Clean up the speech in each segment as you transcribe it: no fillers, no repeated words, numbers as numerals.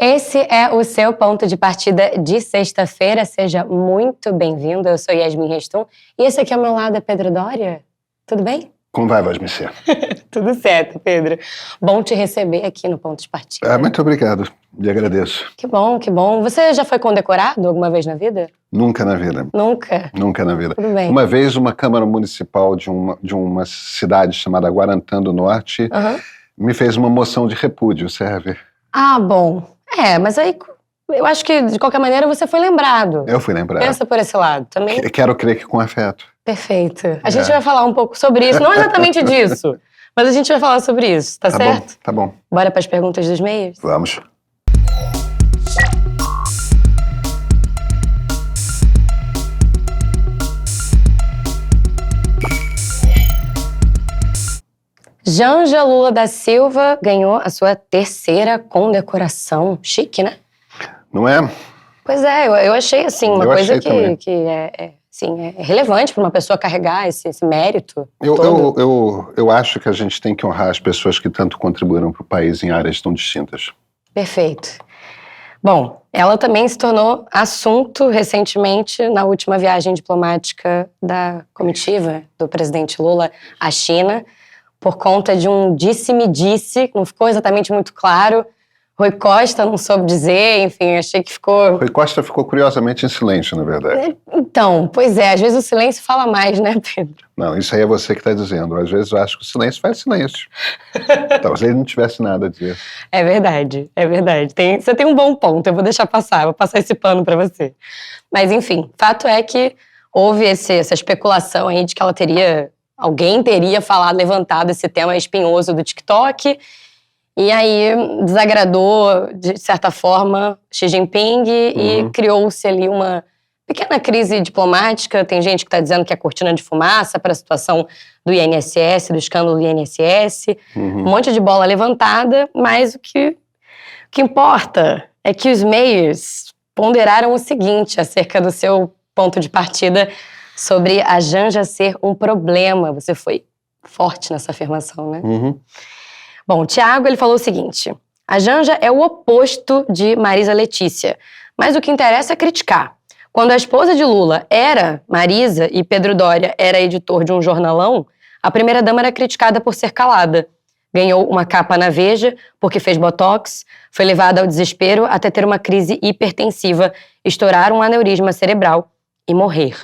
Esse é o seu ponto de partida de sexta-feira. Seja muito bem-vindo. Eu sou Yasmin Reston e esse aqui ao meu lado é Pedro Doria. Tudo bem? Como vai, Vasmicê? Tudo certo, Pedro. Bom te receber aqui no ponto de partida. Muito obrigado. Lhe agradeço. Que bom, que bom. Você já foi condecorado alguma vez na vida? Nunca na vida. Nunca? Nunca na vida. Tudo bem. Uma vez, uma Câmara Municipal de uma cidade chamada Guarantã do Norte me fez uma moção de repúdio, serve? Ah, bom. Mas aí eu acho que, de qualquer maneira, você foi lembrado. Eu fui lembrado. Pensa por esse lado também. Quero crer que com afeto. Perfeito. A gente vai falar um pouco sobre isso, não exatamente disso, mas a gente vai falar sobre isso, tá certo? Tá bom. Bora para as perguntas dos meios? Vamos. Janja Lula da Silva ganhou a sua terceira condecoração. Chique, né? Não é? Pois é, eu achei assim, uma coisa achei que é relevante para uma pessoa carregar esse mérito todo. Eu acho que a gente tem que honrar as pessoas que tanto contribuíram para o país em áreas tão distintas. Perfeito. Bom, ela também se tornou assunto recentemente na última viagem diplomática da comitiva do presidente Lula à China, por conta de um disse-me-disse, não ficou exatamente muito claro. Rui Costa não soube dizer, enfim, achei que ficou... Rui Costa ficou curiosamente em silêncio, na verdade. Então, pois é, às vezes o silêncio fala mais, né, Pedro? Não, isso aí é você que está dizendo. Às vezes eu acho que o silêncio faz silêncio. Talvez ele não tivesse nada a dizer. É verdade, é verdade. Você tem um bom ponto, eu vou deixar passar, vou passar esse pano para você. Mas, enfim, fato é que houve essa especulação aí de que alguém teria levantado esse tema espinhoso do TikTok. E aí desagradou, de certa forma, Xi Jinping e criou-se ali uma pequena crise diplomática. Tem gente que está dizendo que é cortina de fumaça para a situação do INSS, do escândalo do INSS. Um monte de bola levantada, mas o que importa é que os meios ponderaram o seguinte acerca do seu ponto de partida sobre a Janja ser um problema. Você foi forte nessa afirmação, né? Bom, o Thiago, ele falou o seguinte: a Janja é o oposto de Marisa Letícia, mas o que interessa é criticar. Quando a esposa de Lula era Marisa e Pedro Doria era editor de um jornalão, a primeira-dama era criticada por ser calada. Ganhou uma capa na Veja porque fez botox, foi levada ao desespero até ter uma crise hipertensiva, estourar um aneurisma cerebral e morrer.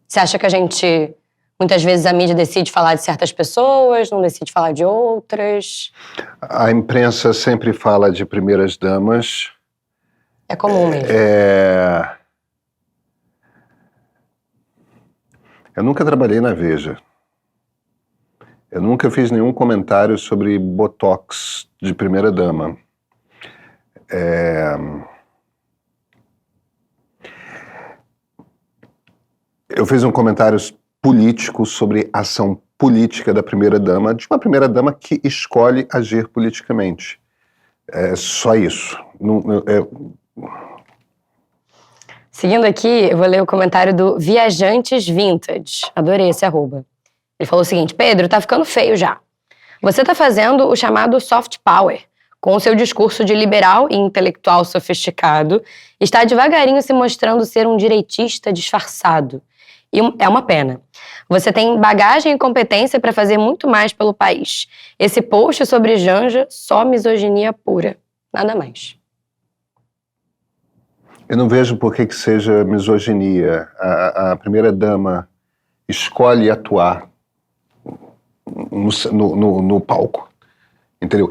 Você acha que muitas vezes a mídia decide falar de certas pessoas, não decide falar de outras? A imprensa sempre fala de primeiras damas. É comum mesmo. Eu nunca trabalhei na Veja. Eu nunca fiz nenhum comentário sobre botox de primeira dama. Eu fiz um comentário político sobre a ação política da primeira-dama, de uma primeira-dama que escolhe agir politicamente. É só isso. Seguindo aqui, eu vou ler o comentário do Viajantes Vintage. Adorei esse arroba. Ele falou o seguinte: Pedro, tá ficando feio já. Você tá fazendo o chamado soft power. Com o seu discurso de liberal e intelectual sofisticado, está devagarinho se mostrando ser um direitista disfarçado. E é uma pena. Você tem bagagem e competência para fazer muito mais pelo país. Esse post sobre Janja, só misoginia pura. Nada mais. Eu não vejo por que seja misoginia. A primeira-dama escolhe atuar no palco. Entendeu?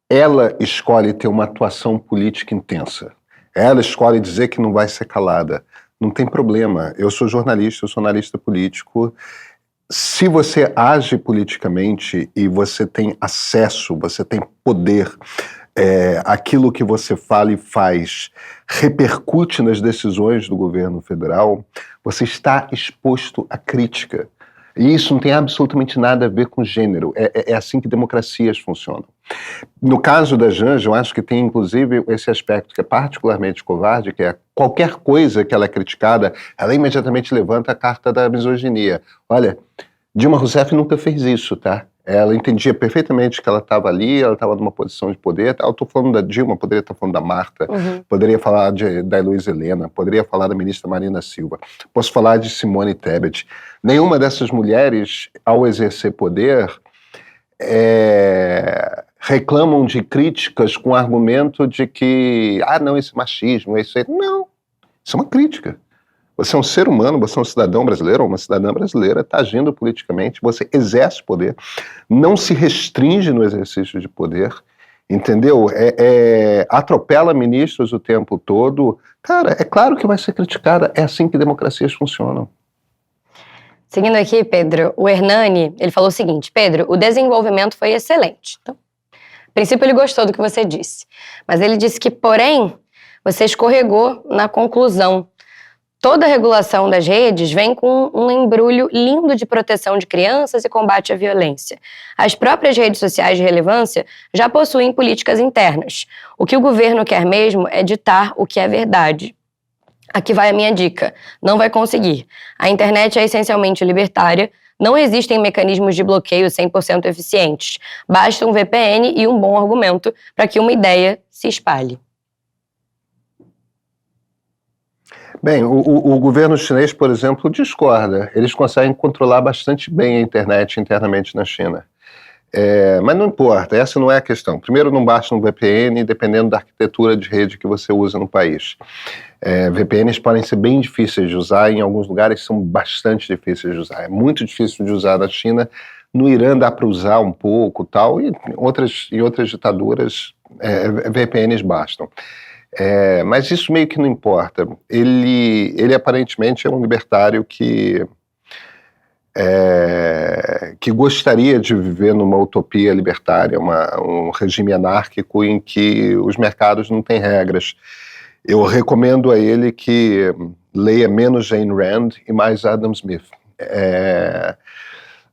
Ela escolhe ter uma atuação política intensa. Ela escolhe dizer que não vai ser calada. Não tem problema. Eu sou jornalista, eu sou analista político. Se você age politicamente e você tem acesso, você tem poder, aquilo que você fala e faz repercute nas decisões do governo federal, você está exposto à crítica. E isso não tem absolutamente nada a ver com gênero. É assim que democracias funcionam. No caso da Janja, eu acho que tem, inclusive, esse aspecto que é particularmente covarde, que é qualquer coisa que ela é criticada, ela imediatamente levanta a carta da misoginia. Olha, Dilma Rousseff nunca fez isso, tá? Ela entendia perfeitamente que ela estava ali, ela estava numa posição de poder. Eu estou falando da Dilma, poderia estar falando da Marta, poderia falar da Heloísa Helena, poderia falar da ministra Marina Silva, posso falar de Simone Tebet. Nenhuma dessas mulheres, ao exercer poder, reclamam de críticas com o argumento de que, não, esse machismo, isso aí. Não, isso é uma crítica. Você é um ser humano, você é um cidadão brasileiro ou uma cidadã brasileira, está agindo politicamente, você exerce poder, não se restringe no exercício de poder, entendeu? Atropela ministros o tempo todo. Cara, é claro que vai ser criticada, é assim que democracias funcionam. Seguindo aqui, Pedro, o Hernani, ele falou o seguinte: Pedro, o desenvolvimento foi excelente. Então, a princípio ele gostou do que você disse, mas ele disse que, porém, você escorregou na conclusão. Toda a regulação das redes vem com um embrulho lindo de proteção de crianças e combate à violência. As próprias redes sociais de relevância já possuem políticas internas. O que o governo quer mesmo é ditar o que é verdade. Aqui vai a minha dica: não vai conseguir. A internet é essencialmente libertária, não existem mecanismos de bloqueio 100% eficientes. Basta um VPN e um bom argumento para que uma ideia se espalhe. Bem, o governo chinês, por exemplo, discorda. Eles conseguem controlar bastante bem a internet internamente na China. Mas não importa, essa não é a questão. Primeiro, não basta um VPN, dependendo da arquitetura de rede que você usa no país. VPNs podem ser bem difíceis de usar, em alguns lugares são bastante difíceis de usar. É muito difícil de usar na China. No Irã dá para usar um pouco, tal, e em outras ditaduras, VPNs bastam. Mas isso meio que não importa. Ele aparentemente é um libertário que gostaria de viver numa utopia libertária, um regime anárquico em que os mercados não têm regras. Eu recomendo a ele que leia menos Ayn Rand e mais Adam Smith.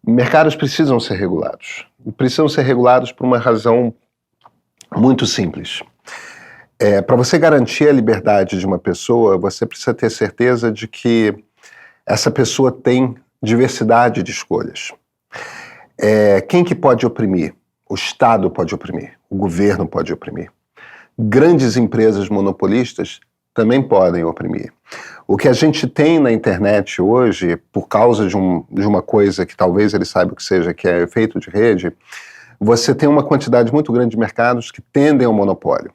Mercados precisam ser regulados. Precisam ser regulados por uma razão muito simples. Para você garantir a liberdade de uma pessoa, você precisa ter certeza de que essa pessoa tem diversidade de escolhas. Quem que pode oprimir? O Estado pode oprimir, o governo pode oprimir. Grandes empresas monopolistas também podem oprimir. O que a gente tem na internet hoje, por causa de uma coisa que talvez ele saiba o que seja, que é efeito de rede, você tem uma quantidade muito grande de mercados que tendem ao monopólio.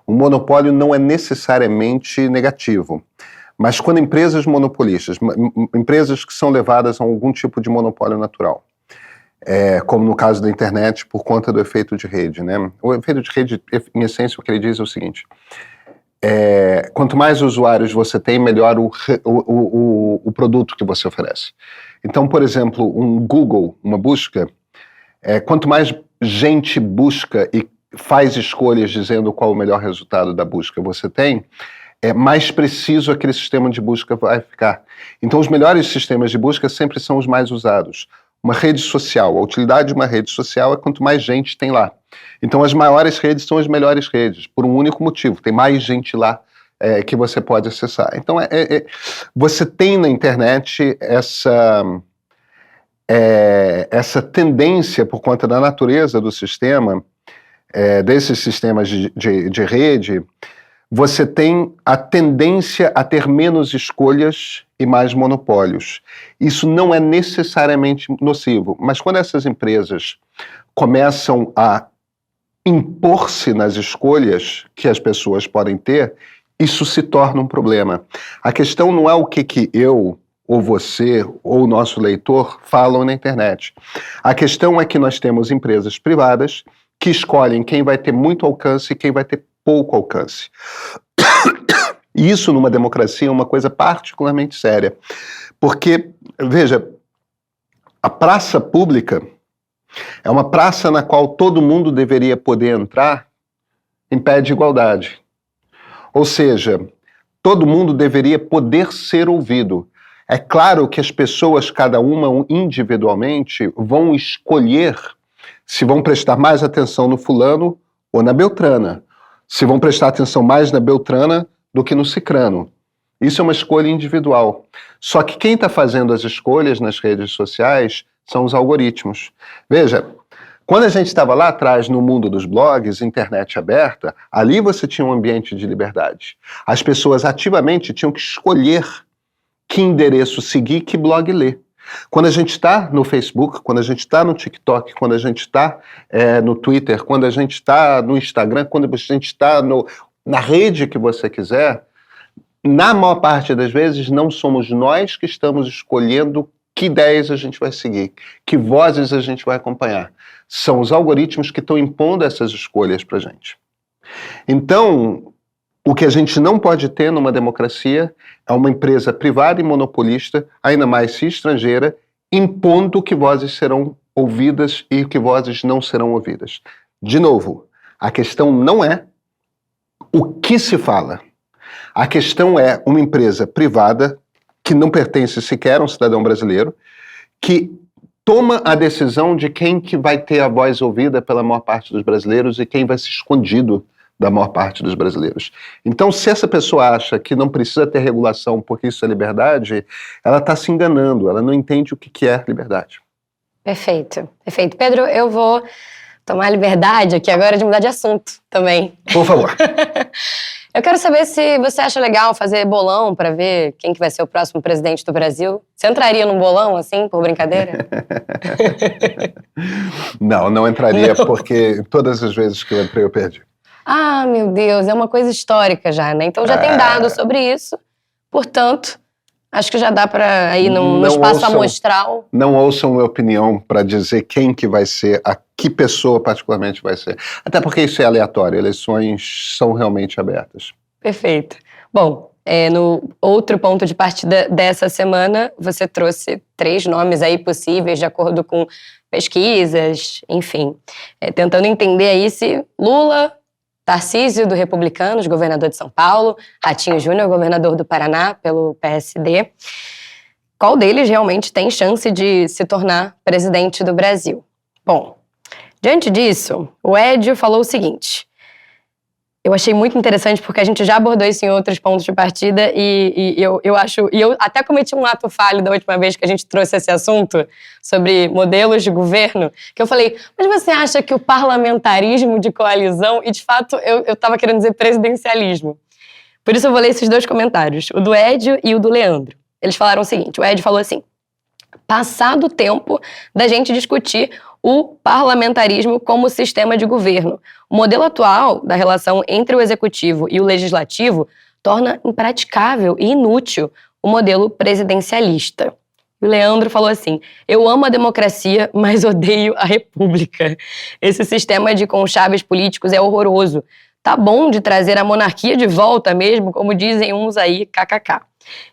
O monopólio não é necessariamente negativo, mas quando empresas monopolistas, empresas que são levadas a algum tipo de monopólio natural, como no caso da internet, por conta do efeito de rede, né? O efeito de rede, em essência, o que ele diz é o seguinte: quanto mais usuários você tem, melhor o produto que você oferece. Então, por exemplo, um Google, uma busca, quanto mais gente busca e faz escolhas dizendo qual o melhor resultado da busca você tem, mais preciso aquele sistema de busca vai ficar. Então, os melhores sistemas de busca sempre são os mais usados. Uma rede social, a utilidade de uma rede social é quanto mais gente tem lá. Então, as maiores redes são as melhores redes, por um único motivo: tem mais gente lá que você pode acessar. Então, você tem na internet essa tendência, por conta da natureza do sistema, desses sistemas de rede, você tem a tendência a ter menos escolhas e mais monopólios. Isso não é necessariamente nocivo, mas quando essas empresas começam a impor-se nas escolhas que as pessoas podem ter, isso se torna um problema. A questão não é o que eu, ou você, ou o nosso leitor falam na internet. A questão é que nós temos empresas privadas que escolhem quem vai ter muito alcance e quem vai ter pouco alcance. E isso, numa democracia, é uma coisa particularmente séria. Porque, veja, a praça pública é uma praça na qual todo mundo deveria poder entrar em pé de igualdade. Ou seja, todo mundo deveria poder ser ouvido. É claro que as pessoas, cada uma individualmente, vão escolher se vão prestar mais atenção no fulano ou na beltrana. Se vão prestar atenção mais na beltrana do que no cicrano. Isso é uma escolha individual. Só que quem está fazendo as escolhas nas redes sociais são os algoritmos. Veja, quando a gente estava lá atrás no mundo dos blogs, internet aberta, ali você tinha um ambiente de liberdade. As pessoas ativamente tinham que escolher que endereço seguir, que blog ler. Quando a gente está no Facebook, quando a gente está no TikTok, quando a gente está no Twitter, quando a gente está no Instagram, quando a gente está na rede que você quiser, na maior parte das vezes não somos nós que estamos escolhendo que ideias a gente vai seguir, que vozes a gente vai acompanhar. São os algoritmos que estão impondo essas escolhas para a gente. Então, o que a gente não pode ter numa democracia é uma empresa privada e monopolista, ainda mais se estrangeira, impondo que vozes serão ouvidas e que vozes não serão ouvidas. De novo, a questão não é o que se fala. A questão é uma empresa privada que não pertence sequer a um cidadão brasileiro, que toma a decisão de quem que vai ter a voz ouvida pela maior parte dos brasileiros e quem vai ser escondido da maior parte dos brasileiros. Então, se essa pessoa acha que não precisa ter regulação porque isso é liberdade, ela está se enganando, ela não entende o que é liberdade. Perfeito, perfeito. Pedro, eu vou tomar liberdade aqui agora de mudar de assunto também. Por favor. Eu quero saber se você acha legal fazer bolão para ver quem que vai ser o próximo presidente do Brasil. Você entraria num bolão, assim, por brincadeira? Não entraria, porque todas as vezes que eu entrei eu perdi. Ah, meu Deus, é uma coisa histórica já, né? Então já tem dados sobre isso, portanto, acho que já dá para ir no espaço amostral. Não ouçam minha opinião para dizer quem que vai ser, a que pessoa particularmente vai ser. Até porque isso é aleatório, eleições são realmente abertas. Perfeito. Bom, no outro ponto de partida dessa semana, você trouxe 3 nomes aí possíveis, de acordo com pesquisas, enfim. Tentando entender aí se Lula, Tarcísio, do Republicanos, governador de São Paulo, Ratinho Júnior, governador do Paraná, pelo PSD. Qual deles realmente tem chance de se tornar presidente do Brasil? Bom, diante disso, o Edio falou o seguinte. Eu achei muito interessante porque a gente já abordou isso em outros pontos de partida e eu até cometi um ato falho da última vez que a gente trouxe esse assunto sobre modelos de governo, que eu falei, mas você acha que o parlamentarismo de coalizão, e de fato eu estava querendo dizer presidencialismo. Por isso eu vou ler esses 2 comentários, o do Edio e o do Leandro. Eles falaram o seguinte, o Edio falou assim, passado o tempo da gente discutir o parlamentarismo como sistema de governo. O modelo atual da relação entre o executivo e o legislativo torna impraticável e inútil o modelo presidencialista. O Leandro falou assim, eu amo a democracia, mas odeio a república. Esse sistema de conchaves políticos é horroroso. Tá bom de trazer a monarquia de volta mesmo, como dizem uns aí, kkk.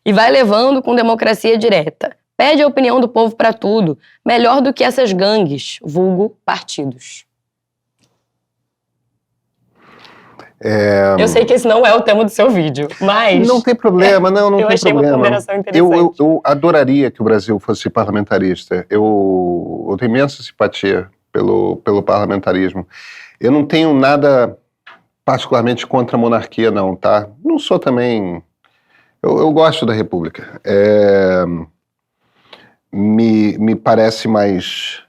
E vai levando com democracia direta. Pede a opinião do povo para tudo, melhor do que essas gangues, vulgo partidos. Eu sei que esse não é o tema do seu vídeo, mas... Não tem problema, não tem problema. Eu achei uma ponderação interessante. Eu adoraria que o Brasil fosse parlamentarista. Eu tenho imensa simpatia pelo parlamentarismo. Eu não tenho nada particularmente contra a monarquia, não, tá? Não sou também... Eu gosto da república. Me parece mais...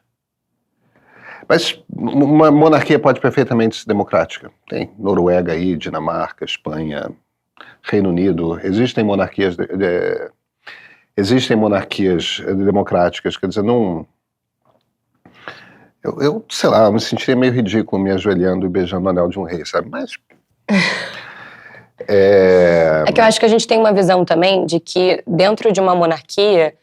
Mas uma monarquia pode perfeitamente ser democrática. Tem Noruega aí, Dinamarca, Espanha, Reino Unido. Existem monarquias democráticas. Quer dizer, não... Eu sei lá, eu me sentiria meio ridículo me ajoelhando e beijando o anel de um rei, sabe? Mas... É que eu acho que a gente tem uma visão também de que dentro de uma monarquia,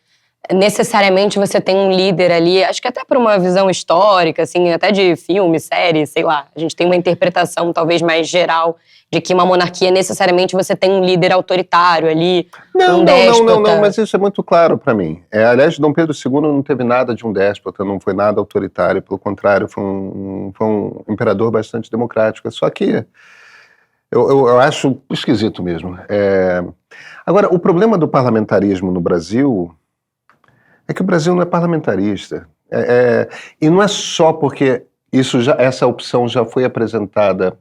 necessariamente você tem um líder ali, acho que até por uma visão histórica, assim, até de filme, série, sei lá. A gente tem uma interpretação talvez mais geral de que uma monarquia, necessariamente você tem um líder autoritário ali, um déspota. Não, mas isso é muito claro para mim. Aliás, Dom Pedro II não teve nada de um déspota, não foi nada autoritário, pelo contrário, foi um imperador bastante democrático. Só que eu acho esquisito mesmo. Agora, o problema do parlamentarismo no Brasil é que o Brasil não é parlamentarista. E não é só porque essa opção já foi apresentada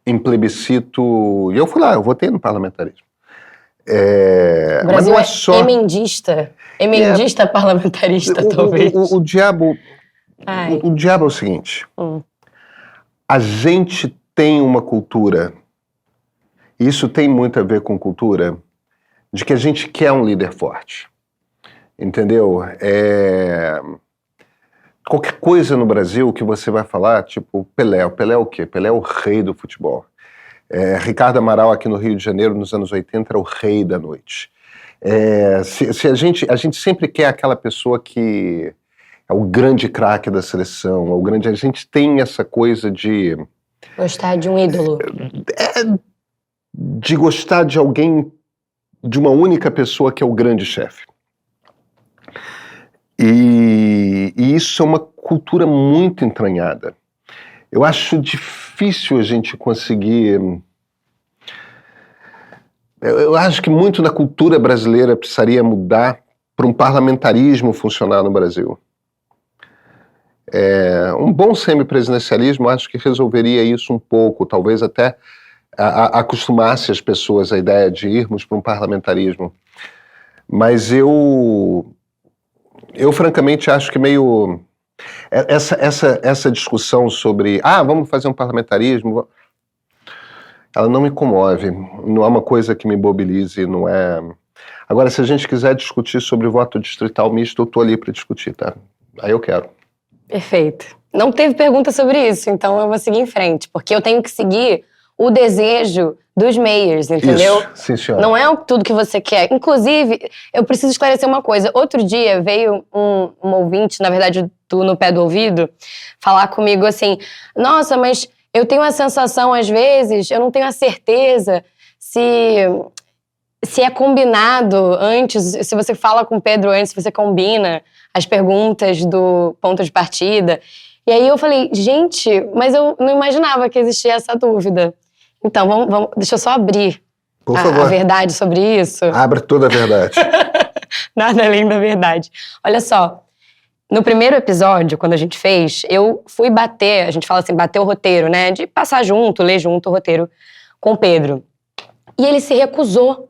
em plebiscito, e eu fui lá, eu votei no parlamentarismo. O Mas Brasil não é só... emendista parlamentarista, talvez. O diabo... Ai. O diabo é o seguinte. A gente tem uma cultura, e isso tem muito a ver com cultura, de que a gente quer um líder forte. Entendeu? Qualquer coisa no Brasil que você vai falar, tipo Pelé. O Pelé é o quê? Pelé é o rei do futebol. Ricardo Amaral, aqui no Rio de Janeiro, nos anos 80, era o rei da noite. Se a gente sempre quer aquela pessoa que é o grande craque da seleção, a gente tem essa coisa de... Gostar de um ídolo. De gostar de alguém, de uma única pessoa que é o grande chefe. E isso é uma cultura muito entranhada. Eu acho difícil a gente conseguir... Eu acho que muito na cultura brasileira precisaria mudar para um parlamentarismo funcionar no Brasil. Um bom semipresidencialismo acho que resolveria isso um pouco, talvez até acostumasse as pessoas à ideia de irmos para um parlamentarismo. Mas eu francamente acho que meio... Essa discussão sobre, vamos fazer um parlamentarismo, ela não me comove, não é uma coisa que me mobilize, não é... Agora, se a gente quiser discutir sobre voto distrital misto, eu estou ali para discutir, tá? Aí eu quero. Perfeito. Não teve pergunta sobre isso, então eu vou seguir em frente, porque eu tenho que seguir o desejo dos mayors, entendeu? Isso, sim, senhora. Não é tudo que você quer. Inclusive, eu preciso esclarecer uma coisa. Outro dia veio um ouvinte, na verdade, no pé do ouvido, falar comigo assim, nossa, mas eu tenho a sensação, às vezes, eu não tenho a certeza se é combinado antes, se você fala com o Pedro antes, se você combina as perguntas do ponto de partida. E aí eu falei, gente, mas eu não imaginava que existia essa dúvida. Então, vamos, deixa eu só abrir a verdade sobre isso. Abra toda a verdade. Nada além da verdade. Olha só, no primeiro episódio, quando a gente fez, eu fui bater, a gente fala assim, bater o roteiro, né? De passar junto, ler junto o roteiro com o Pedro. E ele se recusou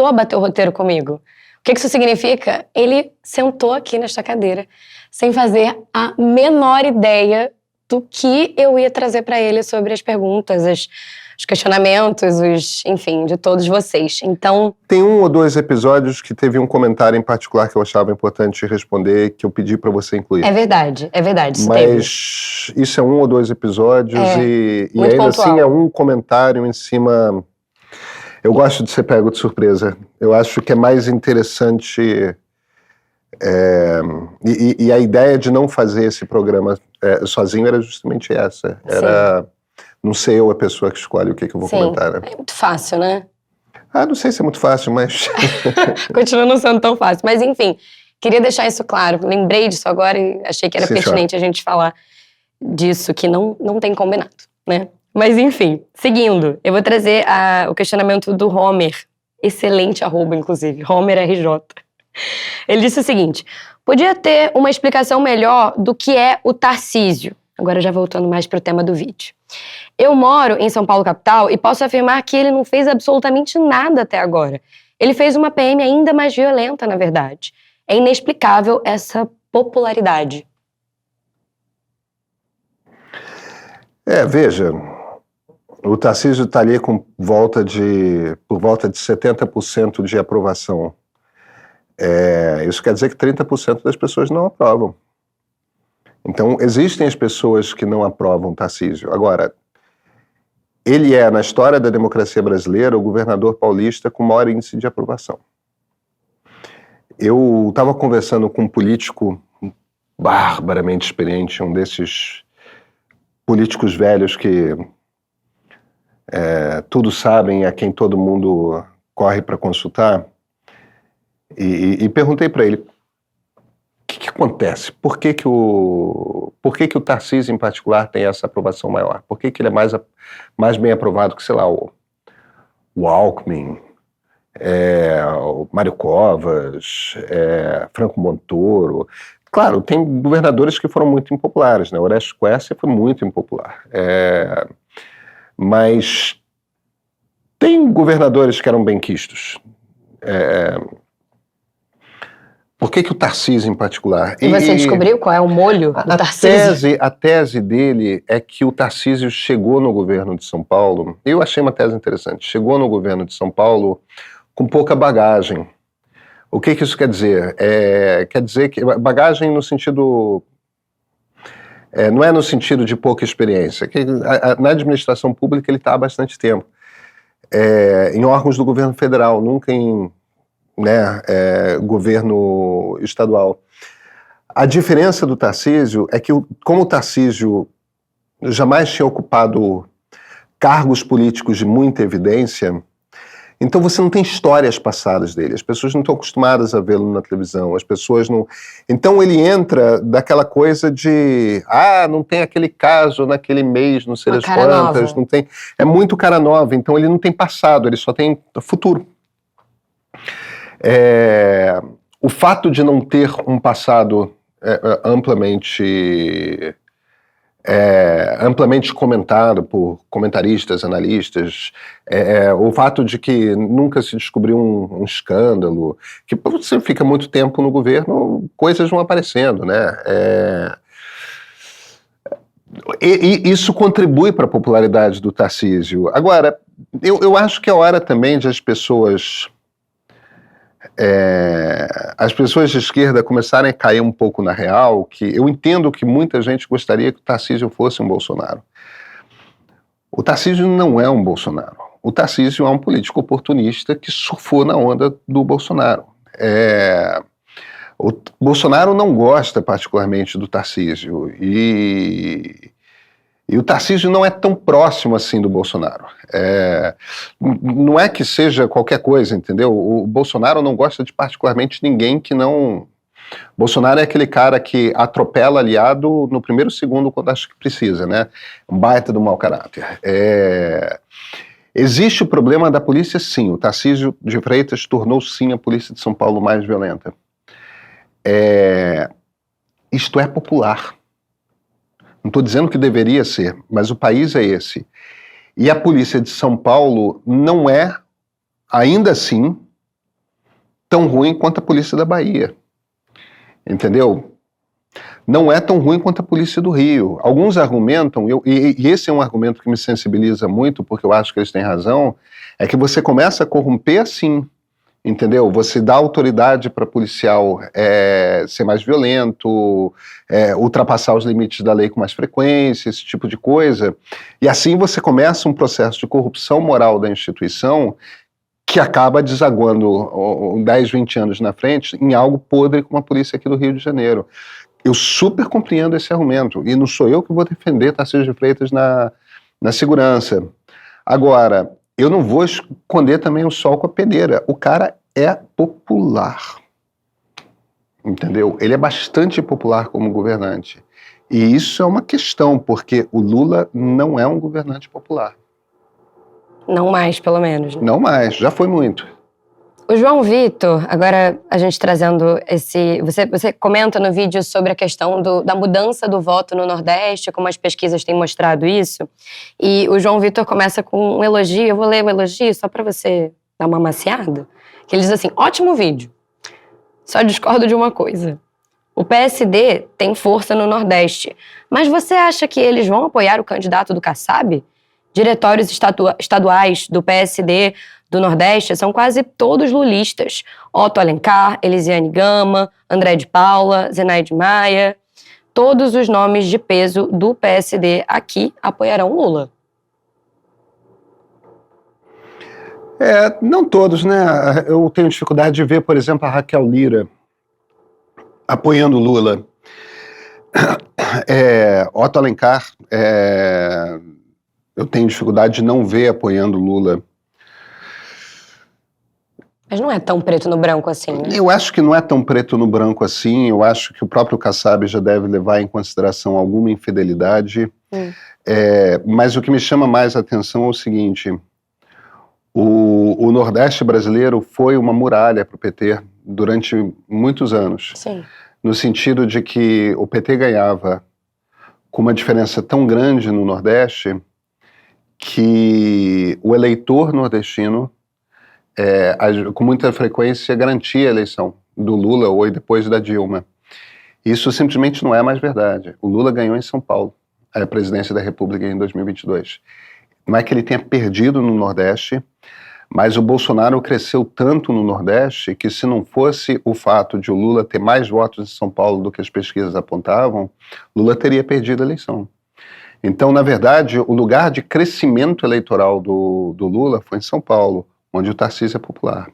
a bater o roteiro comigo. O que isso significa? Ele sentou aqui nesta cadeira sem fazer a menor ideia do que eu ia trazer para ele sobre as perguntas, os questionamentos, enfim, de todos vocês. Então... Tem 1 ou 2 episódios que teve um comentário em particular que eu achava importante responder, que eu pedi para você incluir. É verdade. Mas isso é 1 ou 2 episódios e ainda pontual. assim é um comentário em cima... Eu gosto de ser pego de surpresa. Eu acho que é mais interessante... E a ideia de não fazer esse programa sozinho era justamente essa. Era não ser eu a pessoa que escolhe o que eu vou comentar. Né? É muito fácil, né? Não sei se é muito fácil, mas... Continua não sendo tão fácil. Mas enfim, queria deixar isso claro. Lembrei disso agora e achei que era pertinente a gente falar disso, que não tem combinado, né? Mas enfim, seguindo, eu vou trazer o questionamento do Homer. Excelente arroba, inclusive. Homer RJ. Ele disse o seguinte, podia ter uma explicação melhor do que é o Tarcísio. Agora já voltando mais para o tema do vídeo. Eu moro em São Paulo, capital, e posso afirmar que ele não fez absolutamente nada até agora. Ele fez uma PM ainda mais violenta, na verdade. É inexplicável essa popularidade. Veja, o Tarcísio está ali por volta de 70% de aprovação. Isso quer dizer que 30% das pessoas não aprovam. Então, existem as pessoas que não aprovam Tarcísio. Agora, ele é, na história da democracia brasileira, o governador paulista com maior índice de aprovação. Eu estava conversando com um político barbaramente experiente, um desses políticos velhos que tudo sabem, a quem todo mundo corre para consultar, e perguntei para ele, o que acontece? Por que o Tarcísio, em particular, tem essa aprovação maior? Por que ele é mais bem aprovado que, sei lá, o Alckmin, o Mário Covas, Franco Montoro? Claro, tem governadores que foram muito impopulares, né? Orestes Quercia foi muito impopular. Mas Tem governadores que eram benquistos. Por que o Tarcísio em particular? E você descobriu qual é o molho do Tarcísio? A tese dele é que o Tarcísio chegou no governo de São Paulo, eu achei uma tese interessante, chegou no governo de São Paulo com pouca bagagem. O que isso quer dizer? Quer dizer que bagagem no sentido... não é no sentido de pouca experiência, que na administração pública ele está há bastante tempo. Em órgãos do governo federal, nunca em governo estadual. A diferença do Tarcísio é que, como o Tarcísio jamais tinha ocupado cargos políticos de muita evidência, então você não tem histórias passadas dele, as pessoas não estão acostumadas a vê-lo na televisão, as pessoas não... Então ele entra daquela coisa de, não tem aquele caso naquele mês, não sei das quantas, não tem... É muito cara nova, então ele não tem passado, ele só tem futuro. O fato de não ter um passado amplamente comentado por comentaristas, analistas, o fato de que nunca se descobriu um escândalo, que você fica muito tempo no governo, coisas vão aparecendo, né? E isso contribui para a popularidade do Tarcísio. Agora, eu acho que é hora também de as pessoas de esquerda começarem a cair um pouco na real, que eu entendo que muita gente gostaria que o Tarcísio fosse um Bolsonaro. O Tarcísio não é um Bolsonaro. O Tarcísio é um político oportunista que surfou na onda do Bolsonaro. O Bolsonaro não gosta particularmente do Tarcísio e o Tarcísio não é tão próximo assim do Bolsonaro. Não é que seja qualquer coisa, entendeu? O Bolsonaro não gosta de particularmente ninguém que não... Bolsonaro é aquele cara que atropela aliado no primeiro segundo quando acha que precisa, né? Um baita do mau caráter. Existe o problema da polícia, sim. O Tarcísio de Freitas tornou, sim, a polícia de São Paulo mais violenta. Isto é popular. Não estou dizendo que deveria ser, mas o país é esse. E a polícia de São Paulo não é, ainda assim, tão ruim quanto a polícia da Bahia. Entendeu? Não é tão ruim quanto a polícia do Rio. Alguns argumentam, e esse é um argumento que me sensibiliza muito, porque eu acho que eles têm razão, é que você começa a corromper assim. Entendeu? Você dá autoridade para policial ser mais violento, ultrapassar os limites da lei com mais frequência, esse tipo de coisa. E assim você começa um processo de corrupção moral da instituição que acaba desaguando 10, 20 anos na frente em algo podre como a polícia aqui do Rio de Janeiro. Eu super compreendo esse argumento. E não sou eu que vou defender Tarcísio de Freitas na segurança. Agora... eu não vou esconder também o sol com a peneira. O cara é popular. Entendeu? Ele é bastante popular como governante. E isso é uma questão, porque o Lula não é um governante popular. Não mais, pelo menos. Né? Não mais, já foi muito. O João Vitor, agora a gente trazendo esse... Você comenta no vídeo sobre a questão da mudança do voto no Nordeste, como as pesquisas têm mostrado isso. E o João Vitor começa com um elogio, eu vou ler o elogio só para você dar uma maciada. Que ele diz assim, ótimo vídeo, só discordo de uma coisa. O PSD tem força no Nordeste, mas você acha que eles vão apoiar o candidato do Kassab? Diretórios estaduais do PSD do Nordeste são quase todos lulistas. Otto Alencar, Elisiane Gama, André de Paula, Zenaide Maia. Todos os nomes de peso do PSD aqui apoiarão Lula. Não todos, né? Eu tenho dificuldade de ver, por exemplo, a Raquel Lira apoiando Lula. Otto Alencar, eu tenho dificuldade de não ver apoiando Lula. Mas não é tão preto no branco assim, né? Eu acho que não é tão preto no branco assim. Eu acho que o próprio Kassab já deve levar em consideração alguma infidelidade. Mas o que me chama mais a atenção é o seguinte: o Nordeste brasileiro foi uma muralha para o PT durante muitos anos. Sim. No sentido de que o PT ganhava com uma diferença tão grande no Nordeste que o eleitor nordestino, com muita frequência, garantia a eleição do Lula ou depois da Dilma. Isso simplesmente não é mais verdade. O Lula ganhou em São Paulo a presidência da República em 2022. Não é que ele tenha perdido no Nordeste, mas o Bolsonaro cresceu tanto no Nordeste que, se não fosse o fato de o Lula ter mais votos em São Paulo do que as pesquisas apontavam, Lula teria perdido a eleição. Então, na verdade, o lugar de crescimento eleitoral do Lula foi em São Paulo, onde o Tarcísio é popular.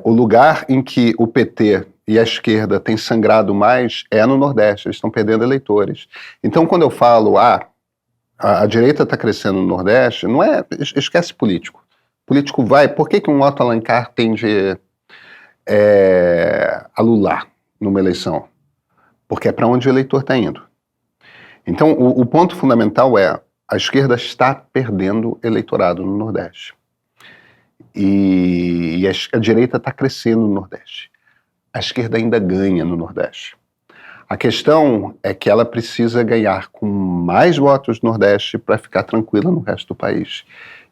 O lugar em que o PT e a esquerda têm sangrado mais é no Nordeste, eles estão perdendo eleitores. Então, quando eu falo, a direita está crescendo no Nordeste, não é, esquece político. Político vai, por que um Otto Alencar tende a lular numa eleição? Porque é para onde o eleitor está indo. Então, o ponto fundamental é, a esquerda está perdendo eleitorado no Nordeste. E a direita está crescendo no Nordeste. A esquerda ainda ganha no Nordeste. A questão é que ela precisa ganhar com mais votos no Nordeste para ficar tranquila no resto do país.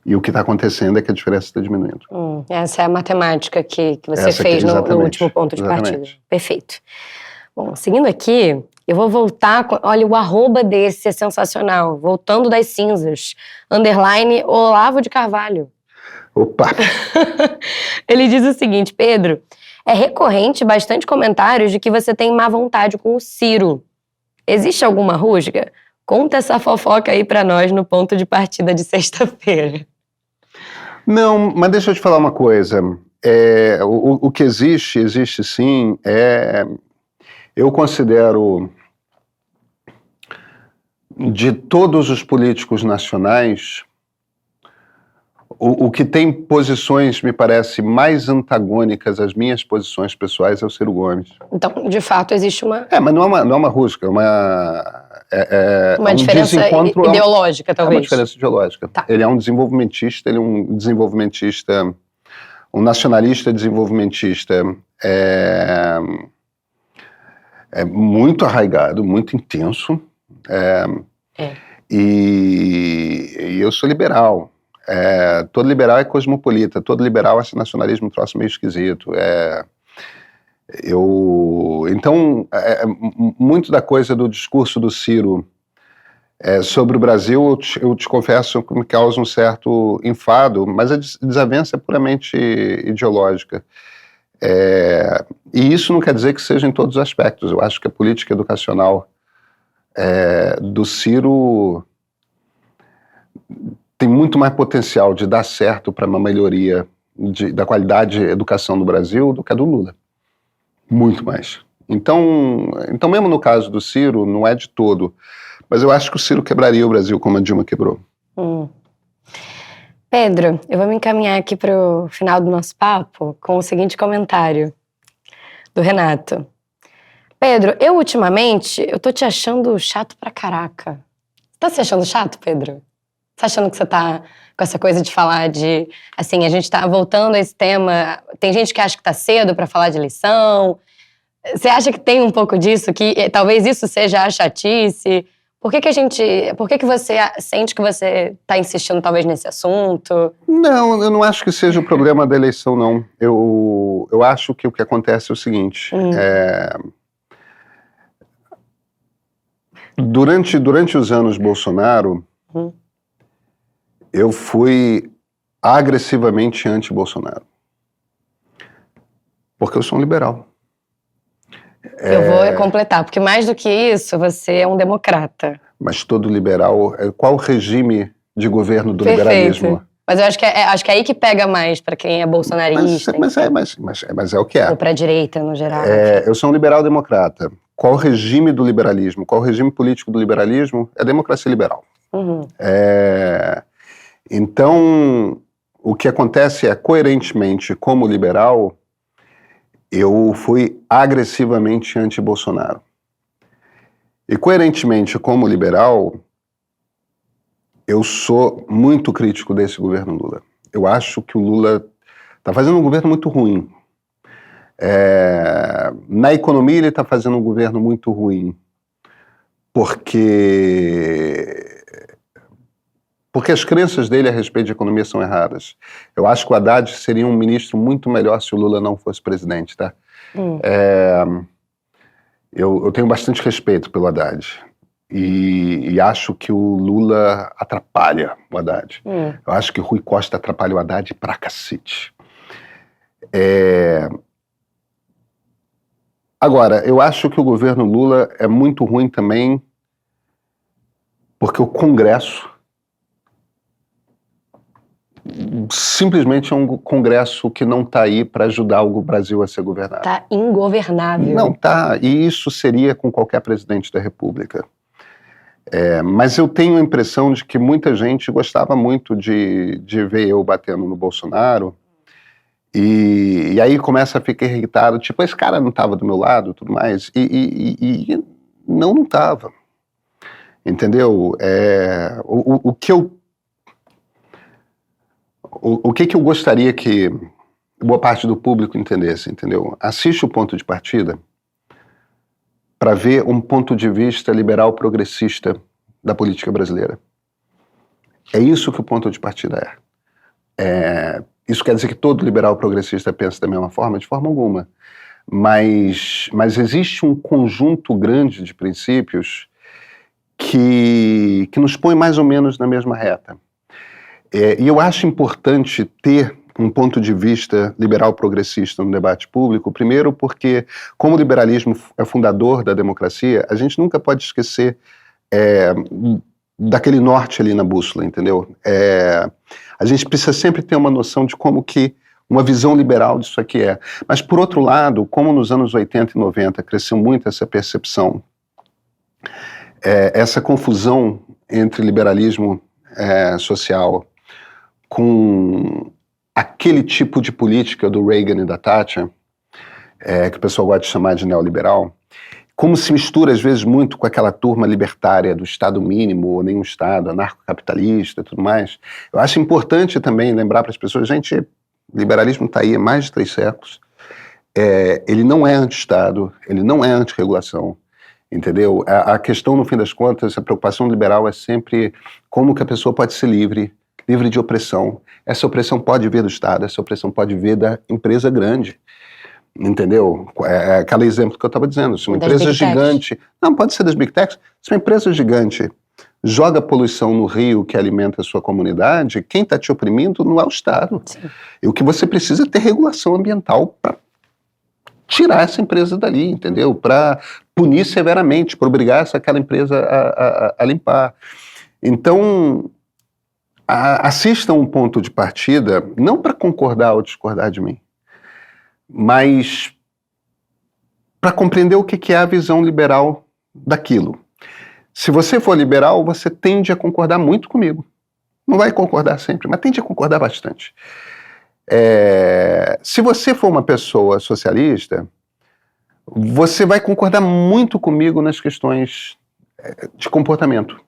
E o que está acontecendo é que a diferença está diminuindo. Essa é a matemática que você fez no último ponto de partida. Perfeito. Bom, seguindo aqui, eu vou voltar... Olha, o arroba desse é sensacional. Voltando das cinzas. _ Olavo de Carvalho. Opa! Ele diz o seguinte: Pedro, é recorrente bastante comentários de que você tem má vontade com o Ciro. Existe alguma rusga? Conta essa fofoca aí pra nós no ponto de partida de sexta-feira. Não, mas deixa eu te falar uma coisa. O que existe sim. Eu considero, de todos os políticos nacionais, o que tem posições, me parece, mais antagônicas às minhas posições pessoais é o Ciro Gomes. Então, de fato, existe uma... mas não é uma rusga, é uma diferença ideológica, talvez. É uma diferença ideológica. Tá. Ele é um desenvolvimentista, um nacionalista desenvolvimentista, muito arraigado, muito intenso, e eu sou liberal. Todo liberal é cosmopolita, todo liberal acha nacionalismo um troço meio esquisito. Então, muito da coisa do discurso do Ciro sobre o Brasil, eu te confesso que me causa um certo enfado, mas a desavença é puramente ideológica. E isso não quer dizer que seja em todos os aspectos. Eu acho que a política educacional do Ciro tem muito mais potencial de dar certo para uma melhoria da qualidade de educação no Brasil do que a do Lula. Muito mais. Então, mesmo no caso do Ciro, não é de todo. Mas eu acho que o Ciro quebraria o Brasil como a Dilma quebrou. Pedro, eu vou me encaminhar aqui para o final do nosso papo com o seguinte comentário do Renato. Pedro, ultimamente, eu tô te achando chato pra caraca. Tá se achando chato, Pedro? Tá achando que você tá com essa coisa de falar de... Assim, a gente tá voltando a esse tema... Tem gente que acha que tá cedo pra falar de eleição. Você acha que tem um pouco disso? Que talvez isso seja a chatice? Por que você sente que você tá insistindo talvez nesse assunto? Não, eu não acho que seja o problema da eleição, não. Eu acho que o que acontece é o seguinte. Durante os anos Bolsonaro... eu fui agressivamente anti-Bolsonaro. Porque eu sou um liberal. Eu vou completar, porque mais do que isso, você é um democrata. Mas todo liberal... Qual o regime de governo do Perfeito. Liberalismo? Mas eu acho que é aí que pega mais para quem é bolsonarista. Mas é o que é. Ou para a direita, no geral. Eu sou um liberal democrata. Qual o regime do liberalismo? Qual o regime político do liberalismo? É a democracia liberal. Então, o que acontece é, coerentemente, como liberal, eu fui agressivamente anti-Bolsonaro. E, coerentemente, como liberal, eu sou muito crítico desse governo Lula. Eu acho que o Lula está fazendo um governo muito ruim. Na economia, ele está fazendo um governo muito ruim. Porque porque as crenças dele a respeito de economia são erradas. Eu acho que o Haddad seria um ministro muito melhor se o Lula não fosse presidente, tá? Eu tenho bastante respeito pelo Haddad. E acho que o Lula atrapalha o Haddad. Eu acho que o Rui Costa atrapalha o Haddad pra cacete. Agora, eu acho que o governo Lula é muito ruim também porque o Congresso simplesmente é um Congresso que não está aí para ajudar o Brasil a ser governado. Tá ingovernável. Não, tá. E isso seria com qualquer presidente da República. Mas eu tenho a impressão de que muita gente gostava muito de ver eu batendo no Bolsonaro e aí começa a ficar irritado, tipo, esse cara não estava do meu lado, tudo mais, e não estava, entendeu? O que eu gostaria que boa parte do público entendesse, entendeu? Assiste o Ponto de Partida para ver um ponto de vista liberal progressista da política brasileira. É isso que o Ponto de Partida é. Isso quer dizer que todo liberal progressista pensa da mesma forma? De forma alguma. Mas existe um conjunto grande de princípios que nos põe mais ou menos na mesma reta. E eu acho importante ter um ponto de vista liberal progressista no debate público, primeiro porque, como o liberalismo é fundador da democracia, a gente nunca pode esquecer daquele norte ali na bússola, entendeu? A gente precisa sempre ter uma noção de como que uma visão liberal disso aqui é. Mas, por outro lado, como nos anos 80 e 90 cresceu muito essa percepção, essa confusão entre liberalismo social com aquele tipo de política do Reagan e da Thatcher, que o pessoal gosta de chamar de neoliberal, como se mistura às vezes muito com aquela turma libertária do Estado mínimo ou nenhum Estado, anarcocapitalista e tudo mais. Eu acho importante também lembrar para as pessoas, gente, o liberalismo está aí há mais de 3 séculos, ele não é anti-Estado, ele não é anti-regulação, entendeu? A questão, no fim das contas, a preocupação liberal é sempre como que a pessoa pode ser livre de opressão. Essa opressão pode vir do Estado, essa opressão pode vir da empresa grande. Entendeu? Aquele exemplo que eu estava dizendo. Se uma empresa gigante... Não, pode ser das Big Techs. Se uma empresa gigante joga poluição no rio que alimenta a sua comunidade, quem está te oprimindo não é o Estado. Sim. E o que você precisa é ter regulação ambiental para tirar essa empresa dali, entendeu? Para punir severamente, para obrigar aquela empresa a limpar. Então, assistam um Ponto de Partida, não para concordar ou discordar de mim, mas para compreender o que é a visão liberal daquilo. Se você for liberal, você tende a concordar muito comigo. Não vai concordar sempre, mas tende a concordar bastante. Se você for uma pessoa socialista, você vai concordar muito comigo nas questões de comportamento.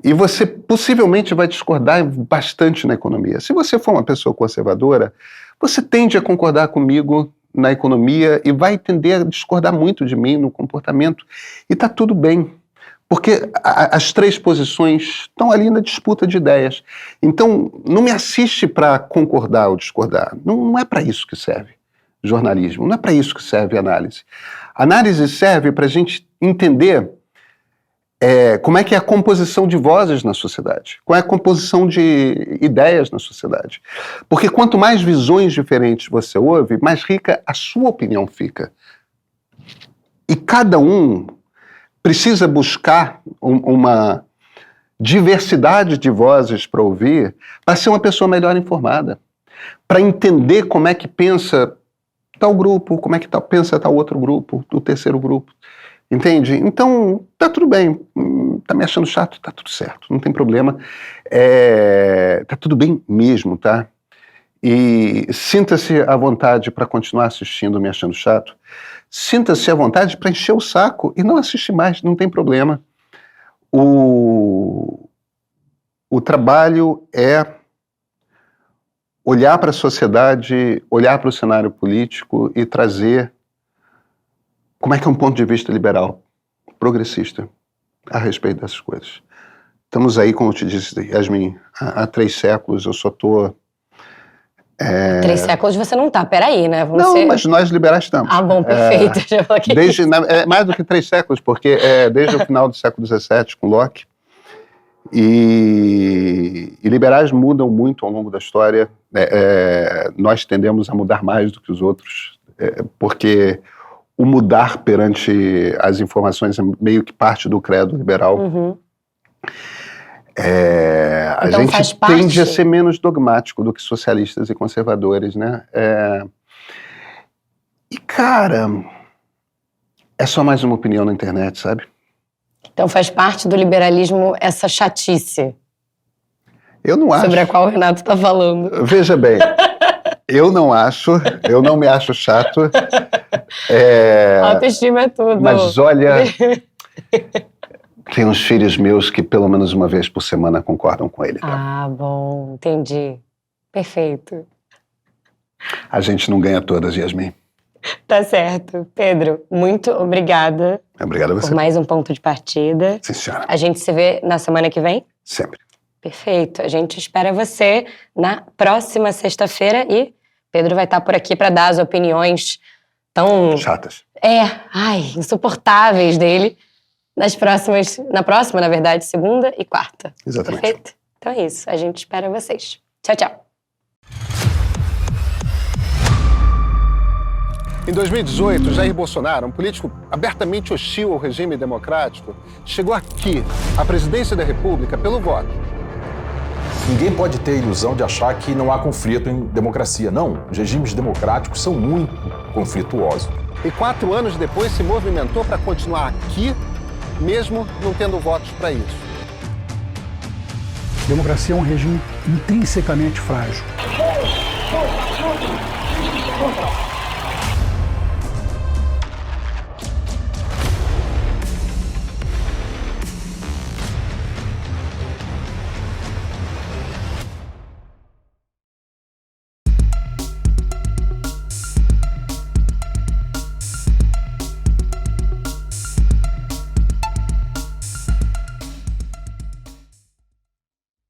E você possivelmente vai discordar bastante na economia. Se você for uma pessoa conservadora, você tende a concordar comigo na economia e vai tender a discordar muito de mim no comportamento. E está tudo bem, porque as 3 posições estão ali na disputa de ideias. Então, não me assiste para concordar ou discordar. Não é para isso que serve jornalismo, não é para isso que serve análise. Análise serve para a gente entender como é que é a composição de vozes na sociedade, qual é a composição de ideias na sociedade. Porque quanto mais visões diferentes você ouve, mais rica a sua opinião fica. E cada um precisa buscar uma diversidade de vozes para ouvir, para ser uma pessoa melhor informada, para entender como é que pensa tal grupo, como é que pensa tal outro grupo, o terceiro grupo. Entende? Então, tá tudo bem. Tá me achando chato? Tá tudo certo. Não tem problema. Tá tudo bem mesmo, tá? E sinta-se à vontade para continuar assistindo me achando chato. Sinta-se à vontade para encher o saco e não assistir mais. Não tem problema. O trabalho é olhar para a sociedade, olhar para o cenário político e trazer como é que é um ponto de vista liberal, progressista, a respeito dessas coisas. Estamos aí, como eu te disse, Yasmin, há 3 séculos, eu só estou... 3 séculos você não tá, peraí, né? Não, mas nós liberais estamos. Ah, bom, perfeito. Mais do que 3 séculos, porque desde o final do século XVII, com Locke, e liberais mudam muito ao longo da história. Nós tendemos a mudar mais do que os outros, porque o mudar perante as informações é meio que parte do credo liberal. Uhum. A Então, gente tende a ser menos dogmático do que socialistas e conservadores, né? E, cara, é só mais uma opinião na internet, sabe? Então faz parte do liberalismo essa chatice. Eu não acho. Sobre a qual o Renato está falando. Veja bem, eu não me acho chato. Autoestima é tudo. Mas olha, tem uns filhos meus que pelo menos uma vez por semana concordam com ele. Tá? Ah, bom, entendi. Perfeito. A gente não ganha todas, Yasmin. Tá certo. Pedro, muito obrigada. Obrigado a você. Por mais um ponto de partida. Sim, senhora. A gente se vê na semana que vem? Sempre. Perfeito. A gente espera você na próxima sexta-feira e Pedro vai estar por aqui para dar as opiniões tão... chatas. Insuportáveis dele na próxima, na verdade, segunda e quarta. Exatamente. Perfeito? Então é isso. A gente espera vocês. Tchau, tchau. Em 2018, Jair Bolsonaro, um político abertamente hostil ao regime democrático, chegou aqui, à presidência da República, pelo voto. Ninguém pode ter a ilusão de achar que não há conflito em democracia. Não, os regimes democráticos são muito conflituosos. E 4 anos depois se movimentou para continuar aqui, mesmo não tendo votos para isso. Democracia é um regime intrinsecamente frágil.